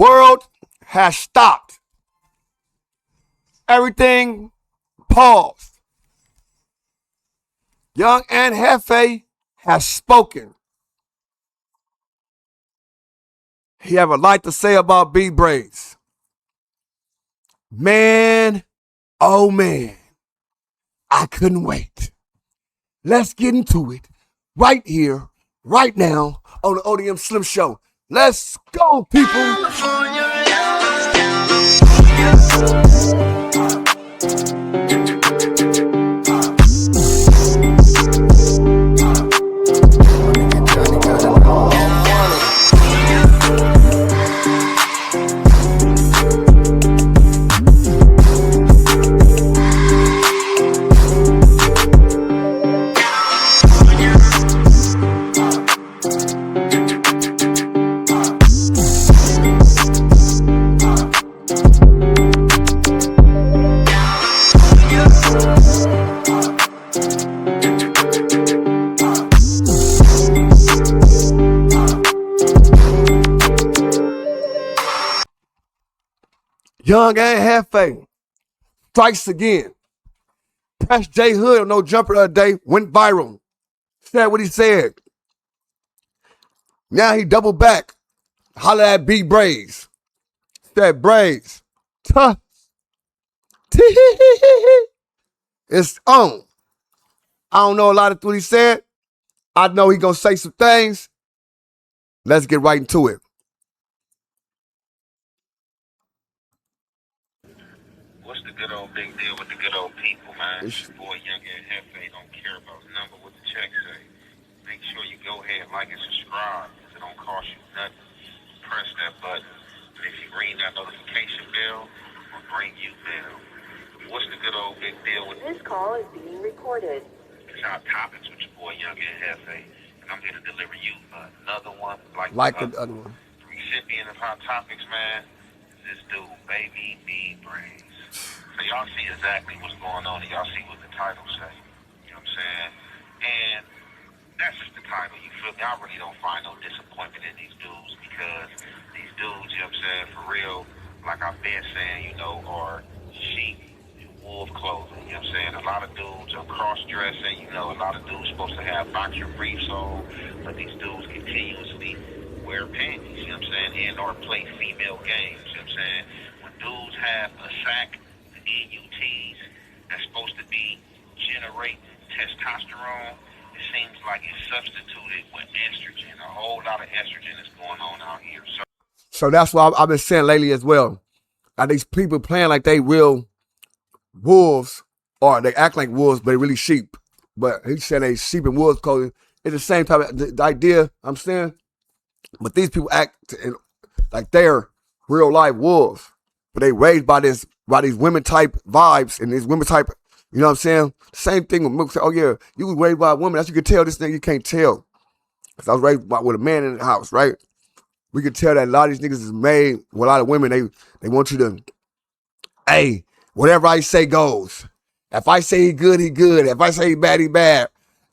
World has stopped. Everything paused. Young Ant Jefe has spoken. He have a lot to say about B Braze. Man, oh man, I couldn't wait. Let's get into it right here, right now on the ODM Slim Show. Let's go, people. Young Ant Jefe strikes again. Press J Hood on No Jumper the other day, went viral. Said what he said. Now he doubled back. Holla at B Braze. Said Braze. Tuh. It's on. I don't know a lot of what he said. I know he gonna say some things. Let's get right into it. What's the good old big deal with the good old people, man? It's your boy Young Ant Jefe. Don't care about the number, what the check say. Make sure you go ahead, like and subscribe, because it don't cost you nothing. Press that button. And if you ring that notification bell, it'll bring you bill. What's the good old big deal with this call is being recorded? It's our topics with your boy Young Ant Jefe. And I'm here to deliver you another one like the other one. The recipient of Hot Topics, man, is this dude, Baby B Braze. So y'all see exactly what's going on, and y'all see what the title say. You know what I'm saying? And that's just the title, you feel me? I really don't find no disappointment in these dudes, because these dudes, you know what I'm saying, for real, like I've been saying, you know, are sheep in wolf clothing. You know what I'm saying? A lot of dudes are cross-dressing, you know, a lot of dudes supposed to have boxer briefs on, but these dudes continuously wear panties, you know what I'm saying, and or play female games, you know what I'm saying? When dudes have a sack, NUTs that's supposed to be generating testosterone, it seems like it's substituted with estrogen. A whole lot of estrogen is going on out here. So that's what I've been saying lately as well. Like these people playing like they real wolves, or they act like wolves, but they really sheep. But he's saying they sheep and wolves clothing. It's the same type of the idea I'm saying. But these people act like they're real life wolves. But they raised by these women type vibes and these women type, you know what I'm saying? Same thing with Milk. Oh yeah, you was raised by a woman. That's you can tell. This thing you can't tell. Cause I was raised with a man in the house, right? We could tell that a lot of these niggas is made with a lot of women. They want you to, hey, whatever I say goes. If I say he good, he good. If I say he bad, he bad.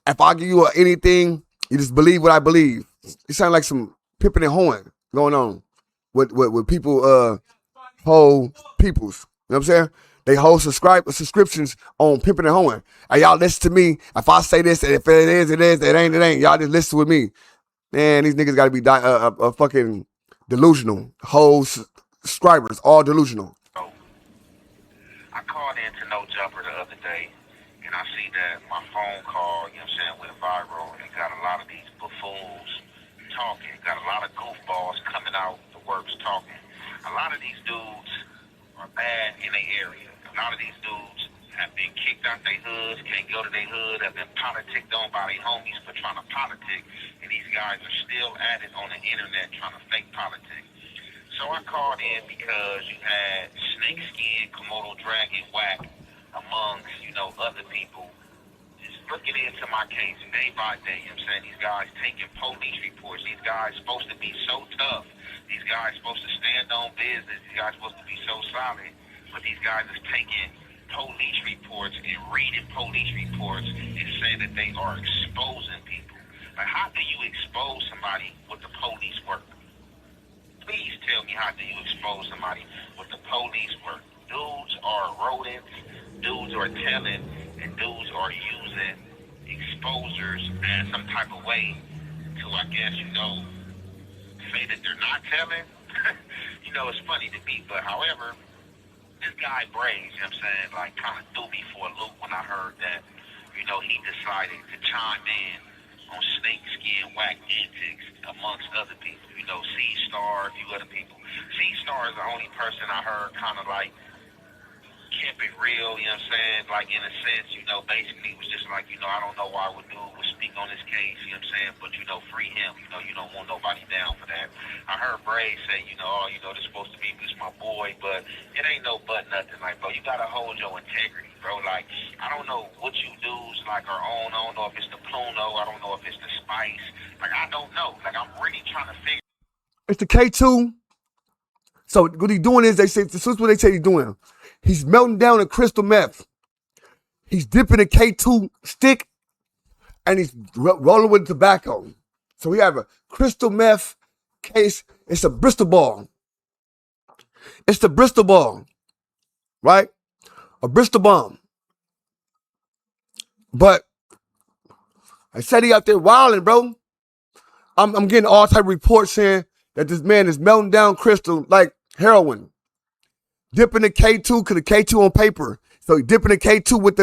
If I give you anything, you just believe what I believe. It sounds like some pimping and hoeing going on with people, whole peoples. You know what I'm saying? They hold subscriptions on pimping and hoeing. Hey, y'all listen to me. If I say this, if it is, it is. It ain't, it ain't. Y'all just listen with me. Man, these niggas got to be fucking delusional. Whole subscribers, all delusional. I called in to No Jumper the other day, and I see that my phone call, you know what I'm saying, went viral, and got a lot of these buffoons talking. Got a lot of goofballs coming out the works talking. A lot of these dudes are bad in their area. A lot of these dudes have been kicked out their hoods, can't go to their hood, have been politicked on by their homies for trying to politic, and these guys are still at it on the internet trying to fake politic. So I called in because you had Snakeskin, Komodo Dragon, Whack, amongst, you know, other people, just looking into my case day by day. You know what I'm saying? These guys taking police reports. These guys supposed to be so tough. These guys supposed to stand on business. These guys supposed to be so solid. But these guys is taking police reports and reading police reports and saying that they are exposing people. Like, how do you expose somebody with the police work? Please tell me, how do you expose somebody with the police work? Dudes are rodents, dudes are telling, and dudes are using exposures as some type of way to, I guess, say that they're not telling. It's funny to me, but however, this guy Braze, you know what I'm saying, like kind of threw me for a loop when I heard that, he decided to chime in on snake skin whack antics amongst other people. C-Star, a few other people. C-Star is the only person I heard kind of like kept it real, you know what I'm saying? Like, in a sense, basically it was just like, I don't know why would speak on this case, you know what I'm saying? But, free him. You don't want nobody down for that. I heard Braze say, this is supposed to be this my boy, but it ain't no but nothing. Like, bro, you got to hold your integrity, bro. Like, I don't know what you dudes, like, are on. I don't know if it's the Pluno. I don't know if it's the Spice. Like, I don't know. Like, I'm really trying to figure. It's the K2. So what he's doing is, this is what they say he's doing. He's melting down a crystal meth. He's dipping a K2 stick, and he's rolling with tobacco. So we have a crystal meth case. It's a Bristol ball. It's the Bristol ball, right? A Bristol bomb. But I said he out there wilding, bro. I'm getting all type of reports saying that this man is melting down crystal like heroin. Dipping the K2, cause the K2 on paper. So he dipping the K2 with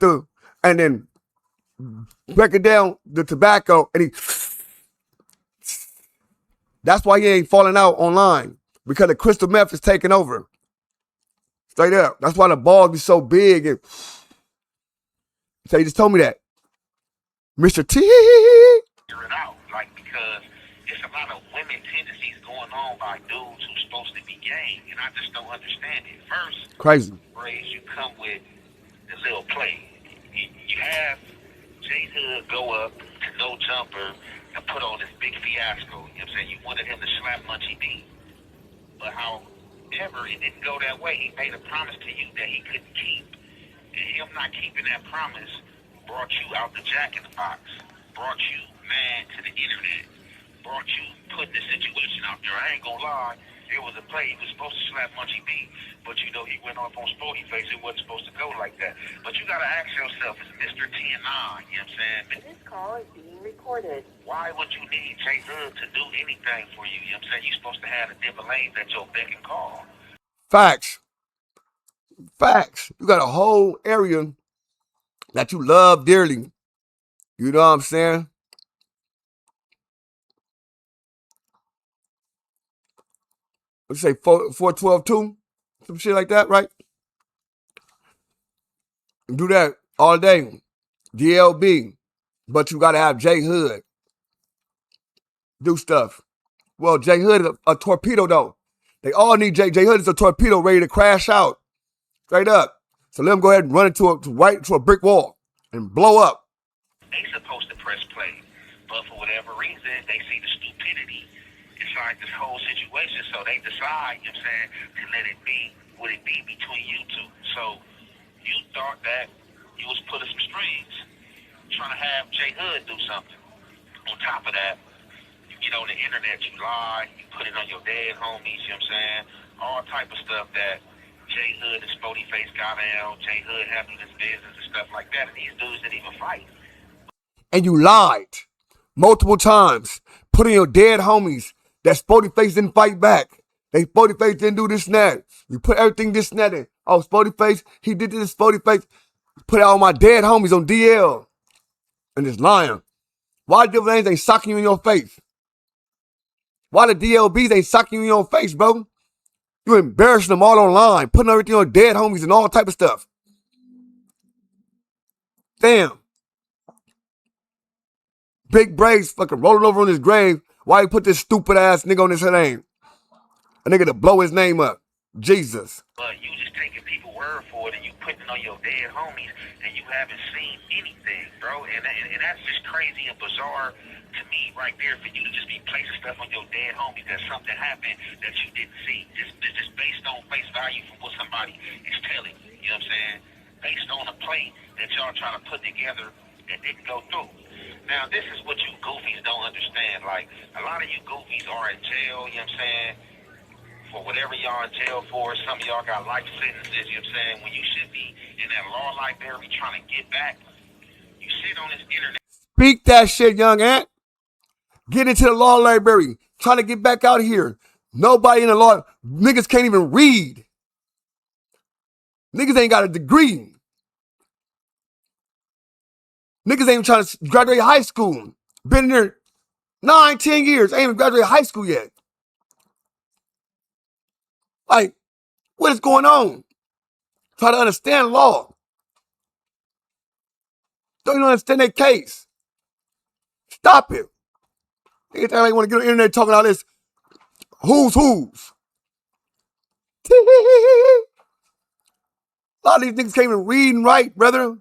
the, and then breaking down the tobacco, and that's why he ain't falling out online, because the crystal meth is taking over. Straight up. That's why the balls be so big. And so he just told me that. Mr. T. Figure it out, like, because it's a lot of women tendencies going on by dudes who's supposed to be gang, and I just don't understand it. First, Crazy. Braze, you come with the little play. You have J Hood go up to No Jumper and put on this big fiasco. You know what I'm saying? You wanted him to slap Munchie B. But however, it didn't go that way. He made a promise to you that he couldn't keep. And him not keeping that promise brought you out the Jack in the Box, brought you mad to the internet, brought you put the situation out there. I ain't gonna lie, it was a play. He was supposed to slap Munchie B, but he went off on Sporty Face. It wasn't supposed to go like that. But you gotta ask yourself, it's Mr. T and I, you know what I'm saying? This call is being recorded. Why would you need J Hood to do anything for you? You know what I'm saying? You're supposed to have the different lanes at your beck and call. Facts. Facts. You got a whole area that you love dearly. You know what I'm saying? What you say, 412-2? Some shit like that, right? Do that all day. DLB. But you gotta have J Hood. Do stuff. Well, J Hood is a torpedo, though. They all need J Hood is a torpedo ready to crash out. Straight up. So let him go ahead and run into a brick wall and blow up. They supposed to press play, but for whatever reason, they see the stupidity inside this whole situation, so they decide, you know what I'm saying, to let it be what it be between you two. So you thought that you was pulling some strings, trying to have J Hood do something. On top of that, you get on the internet, you lie, you put it on your dead homies, you know what I'm saying, all type of stuff that J Hood and Sporty Face got down, J Hood handled his business and stuff like that, and these dudes didn't even fight. And you lied multiple times, putting your dead homies that Sporty Face didn't fight back. They Sporty Face didn't do this and that. You put everything this and that in. Oh, Sporty Face, he did this, Sporty Face. Put all my dead homies on DL. And just lying. Why the different ain't socking you in your face? Why the DLBs ain't socking you in your face, bro? You embarrassing them all online, putting everything on dead homies and all type of stuff. Damn. Big Braze fucking rolling over on his grave. Why he put this stupid ass nigga on his name? A nigga to blow his name up. Jesus. But you just taking people's word for it and you putting it on your dead homies and you haven't seen anything, bro. And that's just crazy and bizarre to me right there, for you to just be placing stuff on your dead homies that something happened that you didn't see. Just based on face value from what somebody is telling you. You know what I'm saying? Based on a play that y'all trying to put together that didn't go through. Now, this is what you goofies don't understand. Like, A lot of you goofies are in jail, you know what I'm saying? For whatever y'all in jail for, some of y'all got life sentences, you know what I'm saying? When you should be in that law library trying to get back, you sit on this internet. Speak that shit, Young Ant. Get into the law library. Trying to get back out here. Nobody in the law. Niggas can't even read. Niggas ain't got a degree. Niggas ain't even trying to graduate high school. Been there 9, 10 years. Ain't even graduated high school yet. Like, what is going on? Try to understand law. Don't even understand their case. Stop it. Niggas think they want to get on the internet talking all this who's. A lot of these niggas can't even read and write, brother.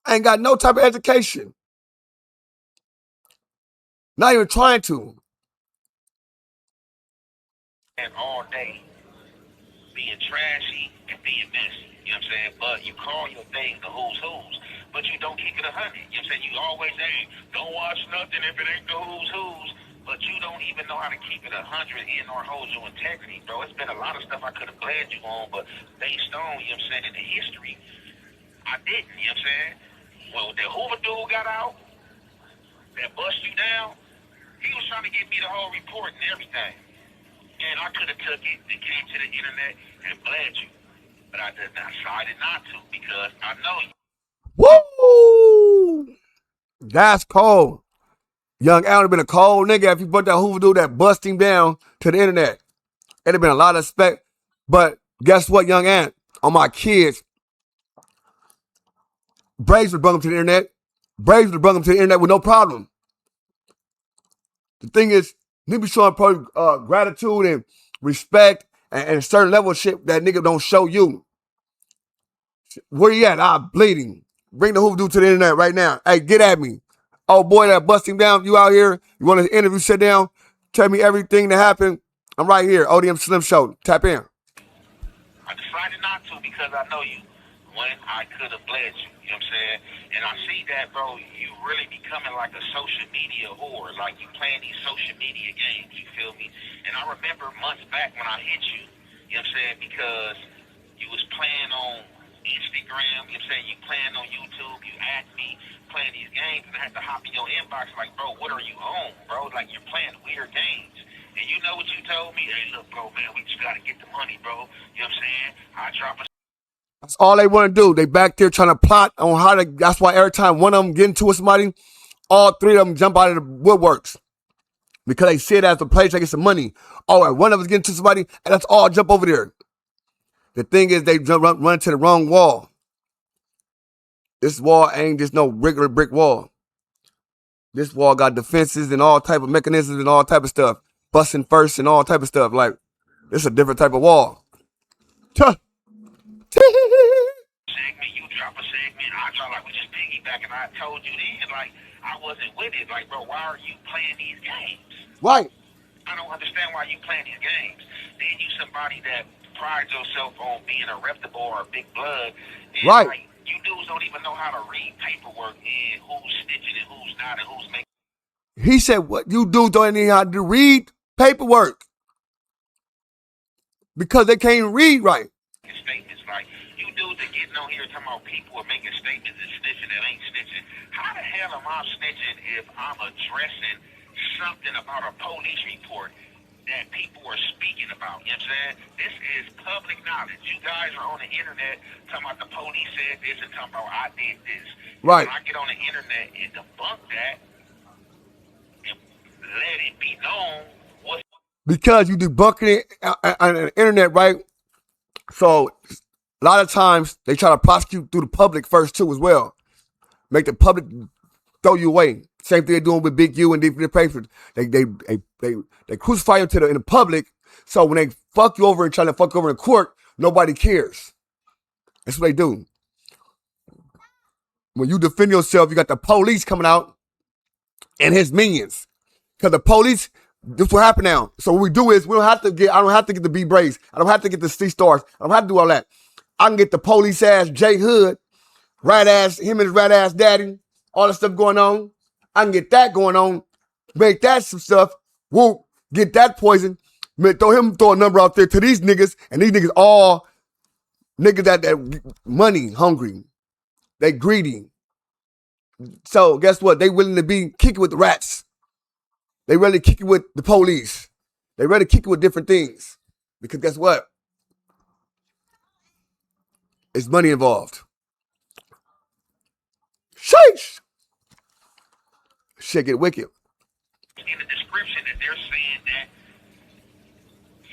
I ain't got no type of education. Not even trying to. And all day being trashy and being messy, you know what I'm saying? But you call your thing the who's, but you don't keep it 100. You know what I'm saying? You always say, don't watch nothing if it ain't the who's, but you don't even know how to keep it 100 in or hold your integrity, bro. It's been a lot of stuff I could have glad you on, but based on, you know what I'm saying, in the history, I didn't, you know what I'm saying? Well, the Hoover dude got out, that bust you down, he was trying to give me the whole report and everything. And I could have took it and came to the internet and bled you. But I decided not to because I know you. Woo! That's cold. Young Ant would have been a cold nigga if he put that Hoover dude that bust him down to the internet. It'd have been a lot of respect. But guess what, Young Ant? On my kids, Braze would bring him to the internet. Braze would bring him to the internet with no problem. The thing is, niggas be showing gratitude and respect and a certain level of shit that nigga don't show you. Where you at? I'm bleeding. Bring the Hoover dude to the internet right now. Hey, get at me. Oh boy, that bust him down. You out here? You want to interview? Sit down. Tell me everything that happened. I'm right here. ODM Slim Show. Tap in. I decided not to because I know you. When I could have bled you, you know what I'm saying? And I see that, bro, you really becoming like a social media whore. Like you playing these social media games, you feel me? And I remember months back when I hit you, you know what I'm saying? Because you was playing on Instagram, you know what I'm saying? You playing on YouTube, you asked me playing these games, and I had to hop in your inbox like, bro, what are you on, bro? Like you're playing weird games. And you know what you told me? Hey, look, bro, man, we just got to get the money, bro. You know what I'm saying? I drop a. That's all they want to do. They back there trying to plot on how to. That's why every time one of them get into with somebody, all three of them jump out of the woodworks because they see it as the place to get some money. Oh, and one of us get into somebody, and let's all jump over there. The thing is, they run into the wrong wall. This wall ain't just no regular brick wall. This wall got defenses and all type of mechanisms and all type of stuff. Busting first and all type of stuff. Like, it's a different type of wall. Segment, you drop a segment, I drop like we just piggyback, and I told you then, like, I wasn't with it. Like, bro, why are you playing these games? Right. I don't understand why you playing these games. Then you somebody that prides yourself on being a reputable or a big blood. And right. Like, you dudes don't even know how to read paperwork and who's snitching and who's not and who's making. He said, what you dudes don't even know how to read paperwork because they can't read right. Statements like you dudes are getting on here talking about people are making statements and snitching that ain't snitching. How the hell am I snitching if I'm addressing something about a police report that people are speaking about? You know what I'm saying? This is public knowledge. You guys are on the internet talking about the police said this and talking about I did this. Right. When I get on the internet and debunk that and let it be known what's because you debunking it on the internet, right? So a lot of times they try to prosecute through the public first too as well. Make the public throw you away. Same thing they're doing with Big U and different papers. They crucify you in the public. So when they fuck you over and try to fuck you over in court, nobody cares. That's what they do. When you defend yourself, you got the police coming out and his minions. Because the police, this will happen now. So what we do is I don't have to get the B Braze. I don't have to get the C-Stars. I don't have to do all that. I can get the police ass J Hood, him and his rat ass daddy, all the stuff going on. I can get that going on, make that some stuff, whoop, get that poison, throw a number out there to these niggas, and these niggas all niggas that money hungry. They greedy. So guess what? They willing to be kicking with the rats. They ready to kick it with the police. They ready to kick it with different things. Because guess what? It's money involved. Sheesh. Shit get wicked. In the description that they're saying that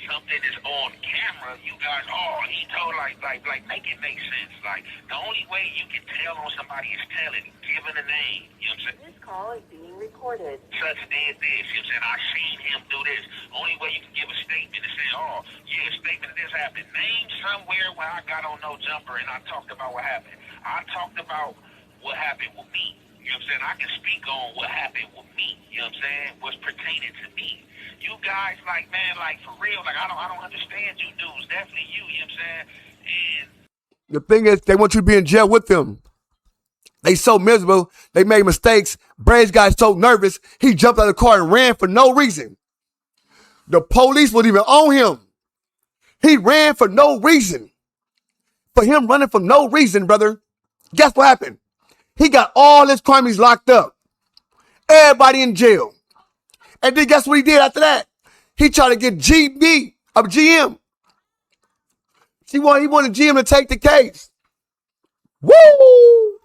something is on camera, you guys, he told like make it make sense. Like the only way you can tell on somebody is telling, giving a name. You know what I'm saying? This call is being recorded. Such did this. You know what I'm saying? I seen him do this. Only way you can give a statement is say, a statement of this happened. Name somewhere where I got on no jumper and I talked about what happened. I talked about what happened with me. You know what I'm saying? I can speak on what happened with me. You know what I'm saying? What's pertaining to me. You guys, like, man, like, for real, like, I don't understand you dudes. Definitely you know what I'm saying? And the thing is, they want you to be in jail with them. They so miserable. They made mistakes. Braze got so nervous, he jumped out of the car and ran for no reason. The police wasn't even on him. He ran for no reason. For him running for no reason, brother, guess what happened? He got all his crimes locked up. Everybody in jail. And then guess what he did after that? He tried to get GM. He wanted GM to take the case. Woo!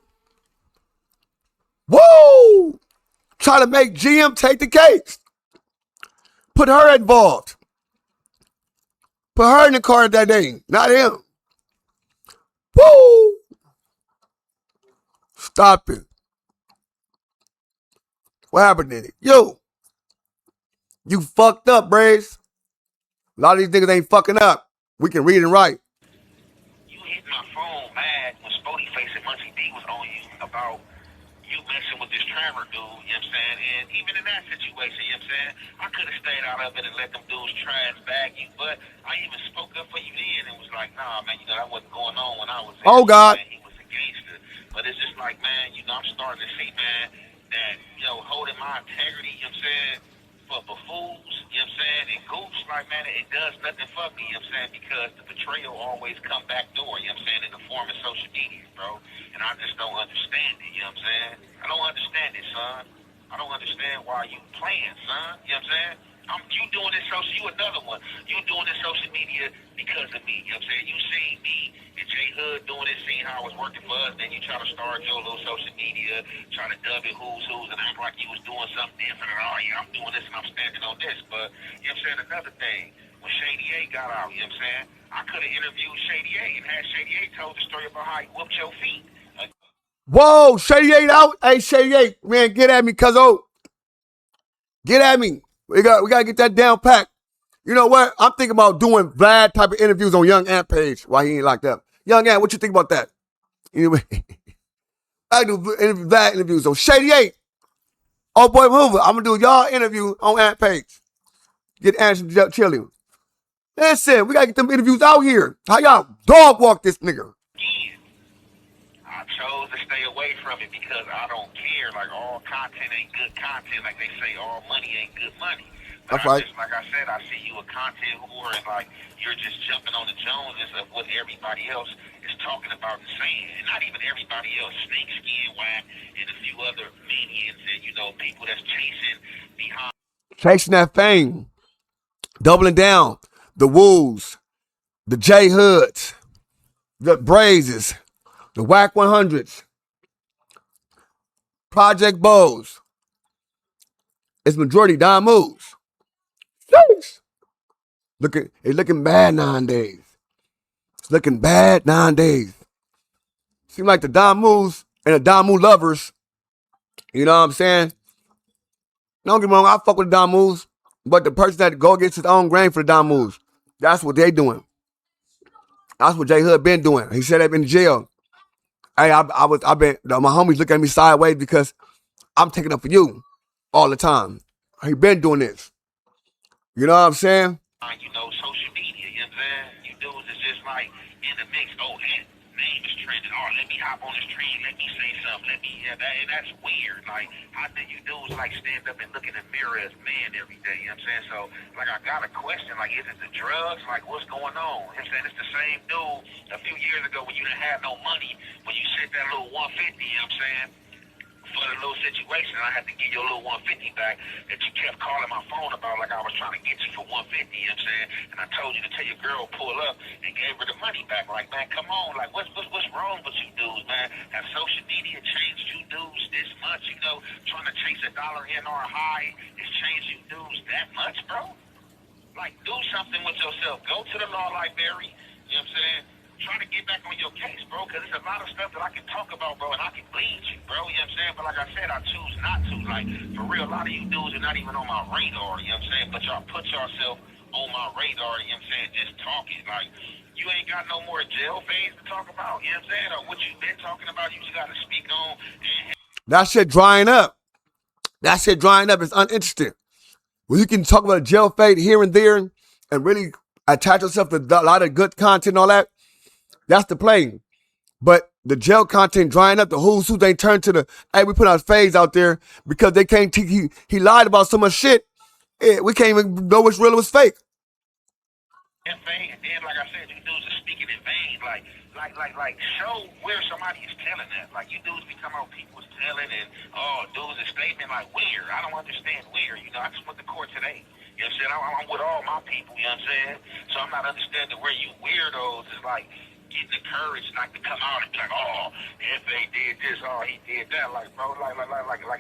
Woo! Try to make GM take the case. Put her involved. Put her in the car that day, not him. Woo! Stop it. What happened in it? You fucked up, Braze. A lot of these niggas ain't fucking up. We can read and write. you hit my phone mad when Spody Face and Munchie D was on you about you messing with this Trevor dude, you know what I'm saying? And even in that situation, you know what I'm saying? I could have stayed out of it and let them dudes trash bag you, but I even spoke up for you then and was like, nah, man, that wasn't going on when I was there. Oh, God. Man, he was a gangster. But it's just like, man, I'm starting to see, man, that, holding my integrity, you know what I'm saying, for buffoons, you know what I'm saying, and goofs, like, man, it does nothing for me, you know what I'm saying, because the betrayal always come back door, you know what I'm saying, in the form of social media, bro. And I just don't understand it, you know what I'm saying? I don't understand it, son. I don't understand why you playing, son. You know what I'm saying? You doing this social, you another one. You doing this social media because of me, you know what I'm saying? You seen me and J Hood doing this, seeing how it was working for us, then you try to start your little social media, try to dub it who's and act like you was doing something different. I'm doing this and I'm standing on this. But, you know what I'm saying, another thing, when Shady A got out, you know what I'm saying, I could have interviewed Shady A and had Shady A told the story about how he whooped your feet. Whoa, Shady A out. Hey, Shady A, man, get at me, cuzzo. Get at me. We gotta get that down pack. You know what? I'm thinking about doing Vlad type of interviews on Young Ant page while he ain't locked up. Young Ant, what you think about that? Anyway, I do Vlad interviews on Shady A. Oh boy, move it. I'm gonna do y'all interview on Ant page. Get Anderson chilling. Listen, we gotta get them interviews out here. How y'all dog walk this nigga? I chose to stay away from it because I don't care. Like, all content ain't good content. Like they say, all money ain't good money. But That's right. like I said, I see you a content whore and like you're just jumping on the Joneses of what everybody else is talking about and saying. And not even everybody else. Snake Skin Whack and a few other minions and, people that's chasing behind. Chasing that fame. Doubling down. The Woos. The J Hoods. The Brazes. The Whack 100s. Project Bows. It's majority Don moves. It's looking bad nowadays. It's looking bad nowadays. Seem like the Don moves and the Don Move lovers, you know what I'm saying? Don't get me wrong, I fuck with the Don moves, but the person that go against his own grain for the Don moves, that's what they doing. That's what J Hood been doing. He said that in jail. Hey, my homies look at me sideways because I'm taking up for you all the time. He been doing this. You know what I'm saying? Social media, you know what I'm saying? You dudes is just like in the mix. Oh, and name is trending. Oh, let me hop on this trend. Let me say something. And that's weird. Like, how do you dudes like stand up and look in the mirror as man every day? You know what I'm saying? So, like, I got a question. Like, is it the drugs? Like, what's going on? You know what I'm saying? It's the same dude a few years ago when you didn't have no money, when you sent that little 150, you know what I'm saying? For the little situation, I had to give you a little 150 back that you kept calling my phone about, like I was trying to get you for 150, you know what I'm saying? And I told you to tell your girl pull up and gave her the money back. Like, man, come on, like what's wrong with you dudes, man? Have social media changed you dudes this much? You know, trying to chase $1 in or high has changed you dudes that much, bro? Like, do something with yourself. Go to the law library, you know what I'm saying? Try to get back on your case, bro, because there's a lot of stuff that I can talk about, bro, and I can bleed you, bro, you know what I'm saying? But like I said, I choose not to. Like, for real, a lot of you dudes are not even on my radar, you know what I'm saying? But y'all put yourself on my radar, you know what I'm saying, just talking. Like, you ain't got no more jail phase to talk about, you know what I'm saying? Or what you been talking about, you just got to speak on. That shit drying up. That shit drying up. It's uninteresting. Well, you can talk about jail fate here and there and really attach yourself to a lot of good content and all that. That's the play. But the jail content drying up, the who's who they turn to the, hey, we put our phase out there because they can't, he lied about so much shit. We can't even know what's real and what's fake. In vain, and then, like I said, you dudes are speaking in vain. Like, show where somebody is telling that. Like, you dudes be coming out, people is telling, and, dudes is statement, like, where? I don't understand where. You know, I just went to court today. You know what I'm saying? I'm with all my people, you know what I'm saying? So I'm not understanding where you weirdos is, like, getting the courage not to come out and be like, oh, if they did this, oh, he did that. Like, bro, like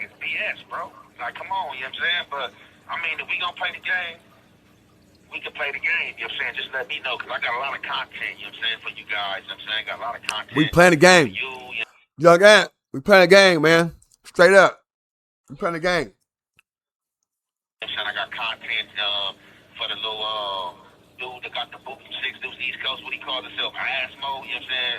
it's BS, bro. Like, come on, you know what I'm saying? But, I mean, if we gonna play the game, we can play the game, you know what I'm saying? Just let me know, because I got a lot of content, you know what I'm saying, for you guys, you know what I'm saying? Got a lot of content. We playing the game. You know? Young Ant, we playing the game, man. Straight up. We playing the game. You know what I'm saying? I got content for the little dude that got the boot from 6 Deuce East Coast, what he calls himself, Asmo, you know what I'm saying?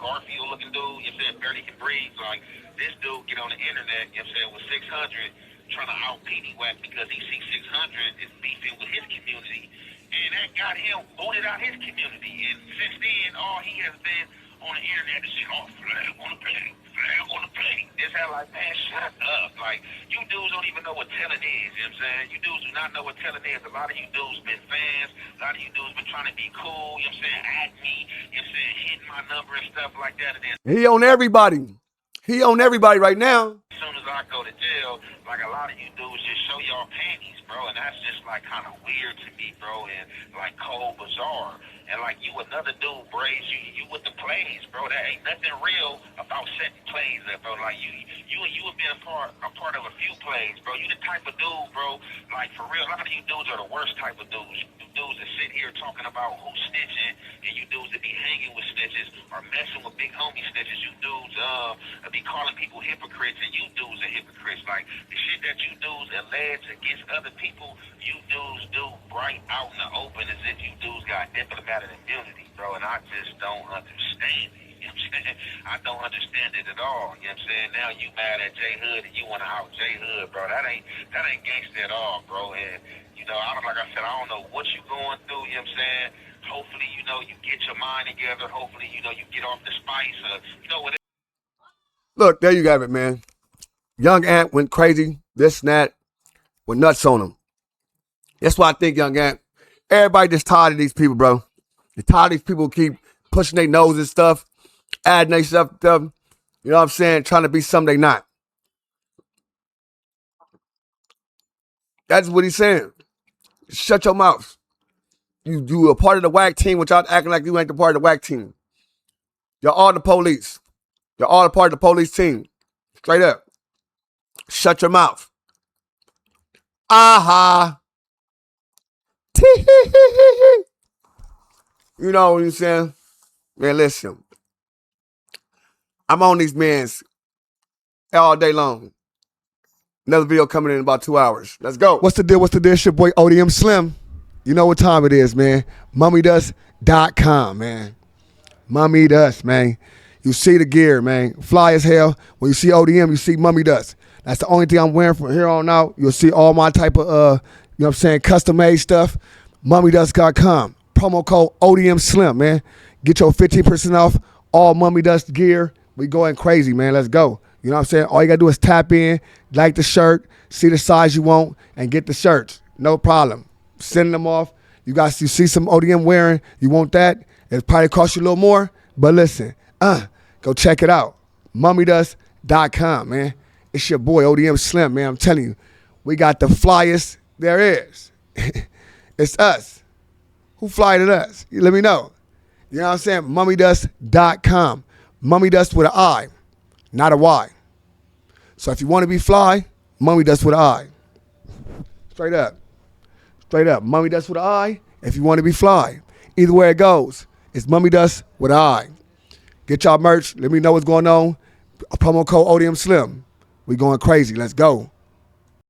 Garfield looking dude, you know what I'm saying? Barely can breathe. Like, this dude get on the internet, you know what I'm saying, with 600, trying to out Petey Whack because he sees 600 is beefing with his community, and that got him booted out his community. And since then, all he has been on the internet is saying, oh, flag on the plate, flag on the plate. This how, like, man, shut up. Like, you dudes don't even know what telling is, you know what I'm saying? You dudes do not know what telling is. A lot of you dudes been fans, a lot of you dudes been trying to be cool, you know what I'm saying, at me, you know what I'm saying, hitting my number and stuff like that. And then He on everybody. He on everybody right now. as soon as I go to jail, like, a lot of you dudes just show y'all panties, bro, and that's just, like, kind of weird to me, bro, and, like, cold bizarre. And, like, you another dude, Braze, you with the plays, bro. That ain't nothing real about setting plays up, bro. Like, you have been a part of a few plays, bro. You the type of dude, bro, like, for real, a lot of you dudes are the worst type of dudes. You dudes that sit here talking about who's snitching, and you dudes that be hanging with snitches or messing with big homie snitches. You dudes be calling people hypocrites, and you dudes are hypocrites. Like, the shit that you dudes allege against other people, you dudes do right out in the open as if you dudes got diplomatic immunity, bro, and I just don't understand it. You know what I'm saying? I don't understand it at all. You know what I'm saying? Now you mad at J Hood and you want to out J Hood, bro. That ain't gangsta at all, bro. And, you know, like I said, I don't know what you going through, you know what I'm saying? Hopefully, you know, you get your mind together. Hopefully, you know, you get off the spice. You know what? Look, there you have it, man. Young Ant went crazy, this and that, with nuts on him. That's why I think Young Ant, everybody just tired of these people, bro. They're tired of these people keep pushing their nose and stuff, adding their stuff to them. You know what I'm saying? Trying to be something they not. That's what he's saying. Shut your mouth. You a part of the whack team without acting like you ain't the part of the whack team. You're all the police. You're all a part of the police team. Straight up. Shut your mouth. Aha. You know what I'm saying? Man, listen. I'm on these mans all day long. Another video coming in about 2 hours. Let's go. What's the deal? What's the deal? It's your boy ODM Slim. You know what time it is, man. MummyDust.com, man. Mummy Dust, man. You see the gear, man. Fly as hell. When you see ODM, you see Mummy Dust. That's the only thing I'm wearing from here on out. You'll see all my type of, you know what I'm saying, custom-made stuff. MummyDust.com. promo code ODM Slim, man. Get your 15% off all Mummy Dust gear. We going crazy, man. Let's go. You know what I'm saying? All you got to do is tap in, like the shirt, see the size you want, and get the shirts. No problem. Send them off. You see some ODM wearing. You want that? It probably cost you a little more. But listen, go check it out. MummyDust.com, man. It's your boy ODM Slim, man. I'm telling you. We got the flyest there is. It's us. Who fly to us? You let me know. You know what I'm saying? MummyDust.com. Mummy Dust with an I, not a Y. So if you want to be fly, Mummy Dust with an I. Straight up. Straight up. Mummy Dust with an I if you want to be fly. Either way it goes, it's Mummy Dust with an I. Get y'all merch. Let me know what's going on. A promo code ODM Slim. We going crazy. Let's go.